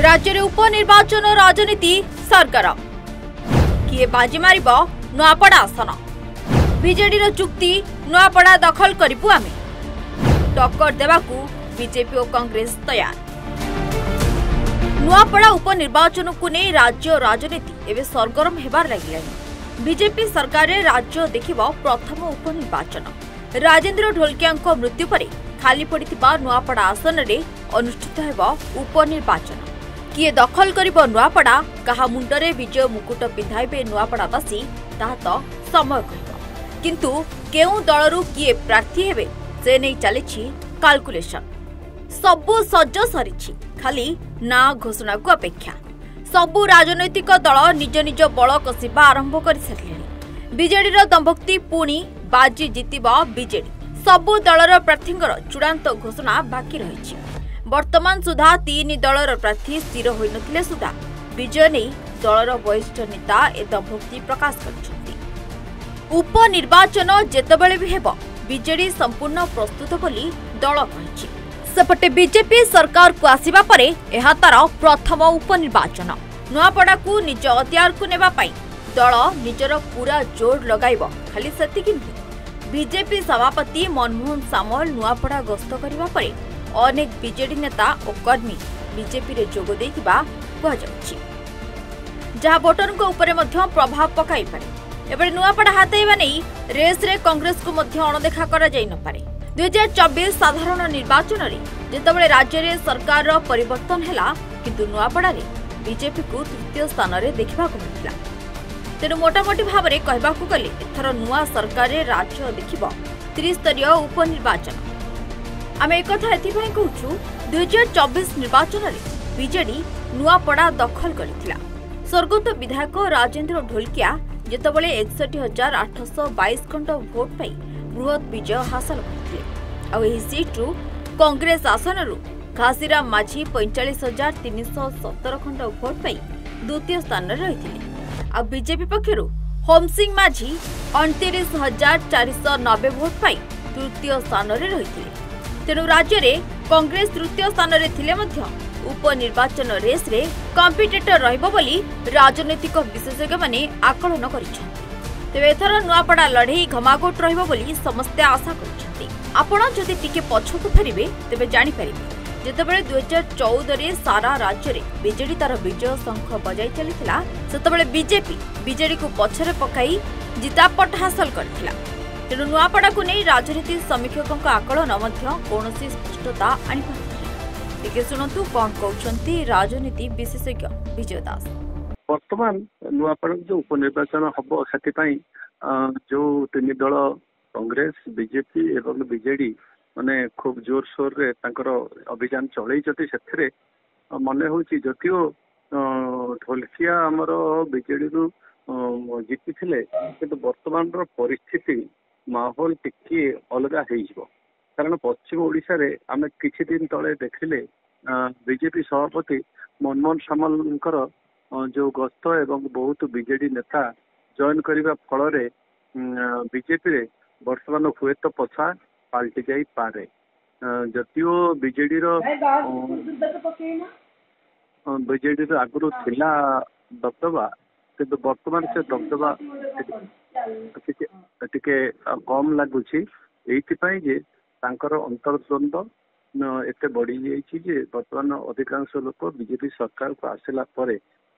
राज्य में उपनिर्वाचन राजनीति सरगरम किए बाजी मारिब नुआपड़ा आसन बीजेडी चुक्ति नुआपड़ा दखल करिबु आमे टक्कर देवाकू बीजेपी और कांग्रेस तैयार। नुआपड़ा उपनिर्वाचन को नहीं राज्य राजनीति एवं सरगरम हेबार लगिलानी। बीजेपी सरकार रे राज्य देखिब प्रथम उपनिर्वाचन। राजेंद्र ढोलकिया मृत्यु पर खाली पड़िथिबा नुआपड़ा आसन रे अनुष्ठित हेब उपनिर्वाचन। किए दखल करिब नुआपड़ा कहा मुंडरे विजय मुकुट पिंधाइबे नुआपड़ावासी ताहा तो समय कहिब। किंतु केउ दलरू किए प्रार्थी हेबे से नहीं चलिछि कैलकुलेशन। सबु सज्ज सरिछि खाली ना घोषणा को अपेक्षा। सबु राजनैतिक दल निज निज बल कसिबा आरंभ कर सारे। बीजेडी दंभक्ति पुणी बाजी जितिबा बीजेडी। सबु दलर प्रार्थींकर चूड़ांत घोषणा बाकी रही। वर्तमान सुधा तीन दलर प्रार्थी स्थिर होई नथिले सुधा विजय नहीं दलर वरिष्ठ नेता ए दंभक्ति प्रकाश करछन्ति। उपनिर्वाचन जेतेबेले भी हेब बीजेडी संपूर्ण प्रस्तुत बोली दल कहिछि। सेपटे बीजेपी सरकार को आसिबा परे एहा तार प्रथम उपनिर्वाचन। नुआपड़ा को निज अतियार को नेबा पाई दल निजर पूरा जोर लगाइब। खाली सेतिकि नुहे बीजेपी सभापति मनमोहन सामल नुआपड़ा गस्त करिबा परे अनेक बीजेडी नेता और कर्मी बीजेपी रे जोग देइतिबा कहा जाउछि, जहा वोटर को ऊपर मध्य प्रभाव पकाई पारे। एबे नुआपड़ा हातेइबा नै रेस रे कांग्रेस को मध्य अणदेखा करा जाई न पारे। 2024 साधारण निर्वाचन रे जेतेबेले राज्य रे सरकार रो परिवर्तन हैला किंतु नुआपड़ा रे बीजेपी को तृतीय स्थान रे देखिबा को मिलला। तेनु मोटामोटी भाव रे कहबाकू गले एथर नुआ सरकार रे राज्य देखिबो त्रिस्तरीय उपनिर्वाचन। आमे एकथा एथिपई कहूछु 2024 निर्वाचन रे बीजेडी नुआपड़ा दखल करिथिला। स्वर्गत विधायक राजेंद्र ढोलकिया जेतेबेले 61,822 खंड भोट पाई बृहत विजय हासिल करथिले। आ एही सीट रु कांग्रेस आसन रु घासीराम माझी 45,317 खंड भोट पाई द्वितीय स्थान रे रहिथिले। आ बीजेपी पक्षरु होम सिंह माझी 29,490 भोट पाई तृतीय स्थान रे रहिथिले। तेणु राज्य में कांग्रेस तृतीय स्थान रे थिले मध्य उपनिर्वाचन रेस रे कॉम्पिटिटर रहिबो बोली राजनीतिक विशेषज्ञ माने आकलन करिसेंति। तेबे एथर नुआपड़ा लड़ई घमाघोट रहिबो बोली समस्त आशा करिसेंति। आपण जदि टिके पछकु फेरिबे तेबे जानि परिबे जेतेबेले 2014 रे सारा राज्य रे बीजेडी तार विजय शंख बजाई चलीथिला सेतेबेले बीजेडी को पछरे पकाई जितापट हासिल करथिला। तेणु नुआपड़ा को नहीं राजनीति समीक्षकों आकलन कौनसी स्पष्टता आनी शुणु कौन कहते राजनीति विशेषज्ञ विजय दास। वर्तमान नुआपड़ा जो उपनिर्वाचन हम से जो तीन दल कांग्रेस बीजेपी एवं बीजेडी माने खूब जोर सोर रे अभियान चलई से मन हूँ जदियो ढोलकिया आमर बीजेडी रु जीति कि वर्तमान परिस्थिति माहौल टिके अलग हो। कारण पश्चिम ओडिशा रे आमे किछि दिन तले देखिले बीजेपी सभापति मनमोहन सामल जो गस्त एवं बहुत बीजेडी नेता जॉइन करने फल बीजेपी रे वर्तमान हुए तो पछा पाल्टी जाई पारे। जदियो बीजेडी आगुरी थिला दबदबा किंतु वर्तमान से दबदबा टिके कम लगुच ये अंतर्द्वंद एत बढ़ी जाइए। बर्तमान अधिकांश लोक बीजेपी सरकार को आसला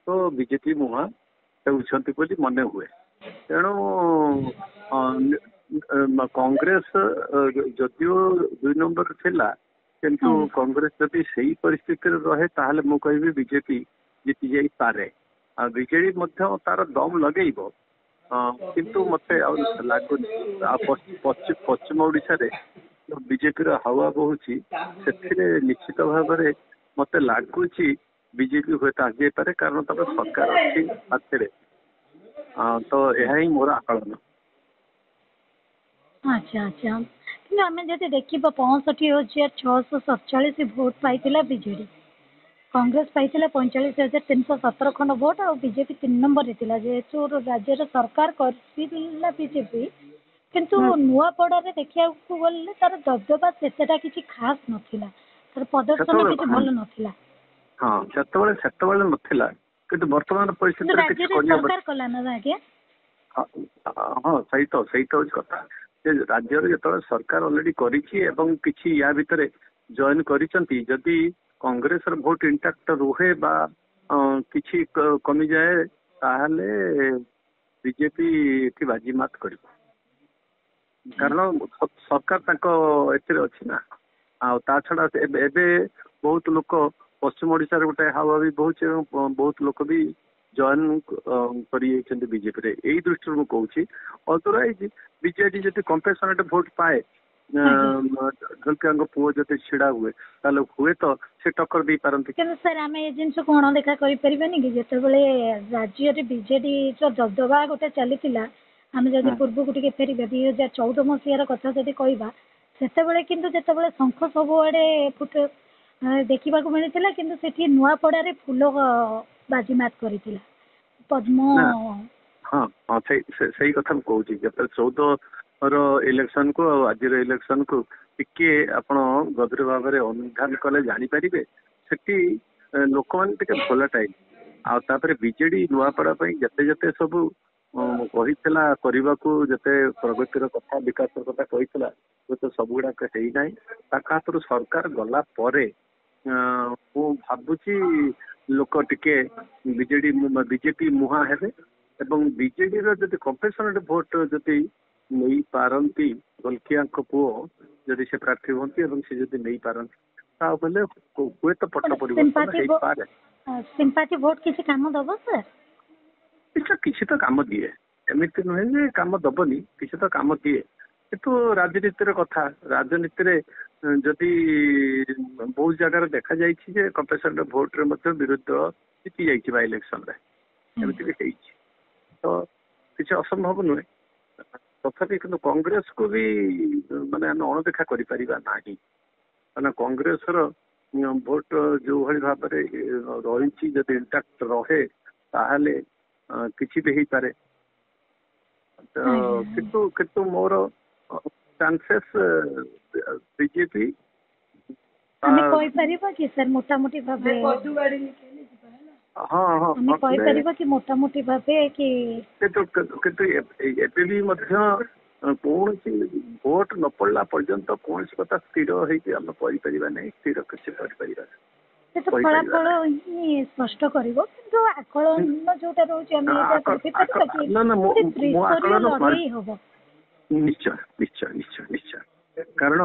तो बीजेपी मुहा बोली मन हुए। तेणु कांग्रेस जदियो 2 नंबर थिला किंतु कांग्रेस जदि सही परिस्थिति रहे ताहले मु कहबी बीजेपी जीति जाई पारे। बीजेडी मध्य तार दम लगेइबो किंतु मते लगुन पश्चिम ओडिशा रे बीजेपी हवा बहुची से निश्चित भाव में मत लगुच बीजेपी हुए आगे पारे कारण तार सरकार अच्छी हाथ तो यह ही मोर आकलन। अच्छा अच्छा आम जब देखा 65,647 भोट पाई बीजेडी कांग्रेस पाई 45,317 खंड भोट और बीजेपी 3 नंबर रे जेहेतु राज्य सरकार कर बीजेपी किंतु नुआपड़ा देखा गले तार दबदबा सेटा किसी खास नथिला तार प्रदर्शन किसी भल नथिला। ହଁ ସେତେବେଳେ ନଥିଲା କିନ୍ତୁ ବର୍ତ୍ତମାନ ପରିସ୍ଥିତିରେ କିଛି କରିହେବ। ହଁ ସେଇଟା ହଉଛି କଥା ଯେ ରାଜ୍ୟରେ ଯେତେବେଳେ ସରକାର ଅଲରେଡି କରିଛି ଏବଂ କିଛି ୟା ଭିତରେ ଜଏନ୍ କରିଛନ୍ତି, ଯଦି କଂଗ୍ରେସର ଭୋଟ ଇଣ୍ଟାକ୍ଟ ରୁହେ ବା କିଛି କମିଯାଏ ତାହେଲେ ବିଜେପି ଏଠି ବାଜିମାତ କରିବ, କାରଣ ସରକାର ତାଙ୍କ ଏଥିରେ ଅଛି ନା। ଆଉ ତା ଛଡା ଏବେ ବହୁତ ଲୋକ ପଶ୍ଚିମ ଓଡିଶାରେ ଗୋଟେ ହାୱା ବି ବହୁଛି ଏବଂ ବହୁତ ଲୋକ ବି ଜଏନ୍ କରିଯାଇଛନ୍ତି ବିଜେପିରେ। ଏଇ ଦୃଷ୍ଟିରୁ ମୁଁ କହୁଛି ଅଦରୱାଇଜ ବିଜେଡି ଯଦି କମ୍ପେସନେଟ୍ ଭୋଟ ପାଏ, ଢୋଲକିଆଙ୍କ ପୁଅ ଯଦି ଛିଡା ହୁଏ ତାହେଲେ ହୁଏତ ସେ ଟକ୍କର ଦେଇପାରନ୍ତି। କିନ୍ତୁ ସାର୍ ଆମେ ଏ ଜିନିଷକୁ ଅଣଦେଖା କରିପାରିବାନି କି, ଯେତେବେଳେ ରାଜ୍ୟରେ ବିଜେଡିର ଦବଦବା ଗୋଟେ ଚାଲିଥିଲା, ଆମେ ଯଦି ପୂର୍ବକୁ ଟିକେ ଫେରିବା 2014 ମସିହାର କଥା ଯଦି କହିବା, ସେତେବେଳେ କିନ୍ତୁ ଯେତେବେଳେ ଶଙ୍ଖ ସବୁଆଡେ ଦେଖିବାକୁ ମିଳିଥିଲା, କିନ୍ତୁ ସେଠି ନୂଆପଡାରେ ଫୁଲ ବାଜିମାତ କରିଥିଲା ପଦ୍ମ। ହଁ ହଁ ସେଇ କଥା ମୁଁ କହୁଛି, ଯେତେବେଳେ 14ର ଇଲେକ୍ସନ କୁ ଆଉ ଆଜିର ଇଲେକ୍ସନ କୁ ଟିକେ ଆପଣ ଗଭୀର ଭାବରେ ଅନୁଧ୍ୟାନ କଲେ ଜାଣିପାରିବେ ସେଠି ଲୋକମାନେ ଟିକେ ଭୋଲାଟାଇଲ୍। ଆଉ ତାପରେ ବିଜେଡି ନୂଆପଡା ପାଇଁ ଯେତେ ସବୁ କହିଥିଲା କରିବାକୁ, ଯେତେ ପ୍ରଗତିର କଥା ବିକାଶର କଥା କହିଥିଲା, ହୁଏତ ସବୁଗୁଡାକ ହେଇନାହିଁ। ତାଙ୍କ ହାତରୁ ସରକାର ଗଲା ପରେ ମୁଁ ଭାବୁଛି ଲୋକ ଟିକେ ବିଜେପି ମୁହାଁ ହେବେ ଏବଂ ବିଜେଡିର ଯଦି କମ୍ପେସନେଟ୍ ଭୋଟ ଯଦି ନେଇପାରନ୍ତି, ଢୋଲକିଆଙ୍କ ପୁଅ ଯଦି ସେ ପ୍ରାର୍ଥୀ ହୁଅନ୍ତି ଏବଂ ସେ ଯଦି ନେଇପାରନ୍ତି ତାହେଲେ ହୁଏତ ପଟ ପରିବର୍ତ୍ତନ ହେଇପାରେ। ସିମ୍ପାଥି ଭୋଟ କିଛି କାମ ଦବ ସାର୍? କିଛି ତ କାମ ଦିଏ, ଏମିତି ନୁହେଁ ଯେ କାମ ଦବନି, କିଛି ତ କାମ ଦିଏ। କିନ୍ତୁ ରାଜନୀତିର କଥା, ରାଜନୀତିରେ ଯଦି ବହୁତ ଜାଗାରେ ଦେଖାଯାଇଛି ଯେ କମ୍ପେସନେଟ୍ ଭୋଟରେ ମଧ୍ୟ ବିରୋଧୀ ଦଳ ଜିତି ଯାଇଛି ବା ଇଲେକ୍ସନରେ, ଏମିତି ବି ହେଇଛି। ତ କିଛି ଅସମ୍ଭବ ନୁହେଁ, ତଥାପି କିନ୍ତୁ କଂଗ୍ରେସକୁ ବି ମାନେ ଆମେ ଅଣଦେଖା କରିପାରିବା ନାହିଁ, କାରଣ କଂଗ୍ରେସର ଭୋଟ ଯୋଉଭଳି ଭାବରେ ରହିଛି ଯଦି ଇଣ୍ଟାକ୍ଟ ରହେ ତାହେଲେ କିଛି ବି ହେଇପାରେ। କିନ୍ତୁ ମୋର ଚାନ୍ସେସ୍ ବିଜେପି ଆମେ କହିପାରିବା କି ସାର୍ ମୋଟାମୋଟି ଭାବେ? ଆମେ କହିପାରିବା କି ମୋଟାମୋଟି ଭାବେ କି? କିନ୍ତୁ ଏବେ ବି ମଧ୍ୟ କୌଣସି ଭୋଟ ନ ପଡିଲା ପର୍ଯ୍ୟନ୍ତ କୌଣସି କଥା ସ୍ଥିର ହେଇକି ଆମେ କହିପାରିବା ନାହିଁ, ସ୍ଥିର କିଛି କରିପାରିବା ନାହିଁ। ଫଳାଫଳ ହିଁ ସ୍ପଷ୍ଟ କରିବ, କିନ୍ତୁ ଆକଳନ ଯୋଉଟା ରହୁଛି ଆମେ ଏଇଟା କହିପାରିବା କି ଲଢେଇ ହବ? ନିଶ୍ଚୟ କାରଣ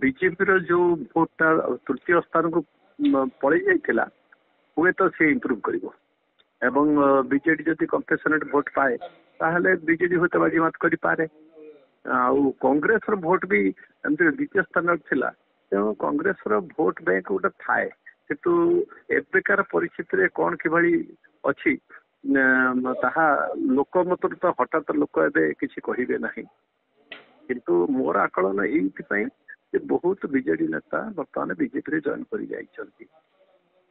ବିଜେପିର ଯୋଉ ଭୋଟଟା ତୃତୀୟ ସ୍ଥାନକୁ ପଳେଇ ଯାଇଥିଲା ହୁଏତ ସେ ଇମ୍ପ୍ରୁଭ କରିବ ଏବଂ ବିଜେଡି ଯଦି କମ୍ପେସନେଟ୍ ଭୋଟ ପାଏ ତାହେଲେ ବିଜେଡି ହୁଏତ ବାଜିମାତ କରିପାରେ। ଆଉ କଂଗ୍ରେସର ଭୋଟ ବି ଏମିତି ଦ୍ୱିତୀୟ ସ୍ଥାନରେ ଥିଲା, ତେଣୁ କଂଗ୍ରେସର ଭୋଟ ବ୍ୟାଙ୍କ ଗୋଟେ ଥାଏ, କିନ୍ତୁ ଏବେକାର ପରିସ୍ଥିତିରେ କଣ କିଭଳି ଅଛି ତାହା ଲୋକ ମତରୁ ତ ହଠାତ୍ ଲୋକ ଏବେ କିଛି କହିବେ ନାହିଁ। କିନ୍ତୁ ମୋର ଆକଳନ ଏଇଥିପାଇଁ ଯେ ବହୁତ ବିଜେଡି ନେତା ବର୍ତ୍ତମାନ ବିଜେପିରେ ଜଏନ୍ କରି ଯାଇଛନ୍ତି,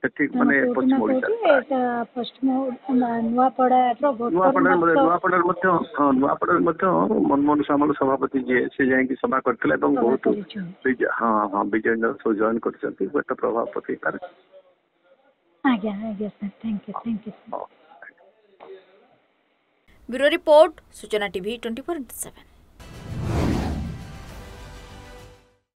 ସେଠି ମାନେ ପଶ୍ଚିମ ଓଡିଶା ନୂଆପଡାରେ ମଧ୍ୟ ମନମୋହନ ସାମଲ ସଭାପତି ଯିଏ ସେ ଯାଇକି ସଭା କରିଥିଲେ ଏବଂ ବହୁତ ବିଜେଡି ସବୁ ଜଏନ୍ କରିଛନ୍ତି, ହୁଏତ ପ୍ରଭାବ ପକେଇପାରେ। ଆଜ୍ଞା sir, thank you. Bureau report, Suchana TV 24/7।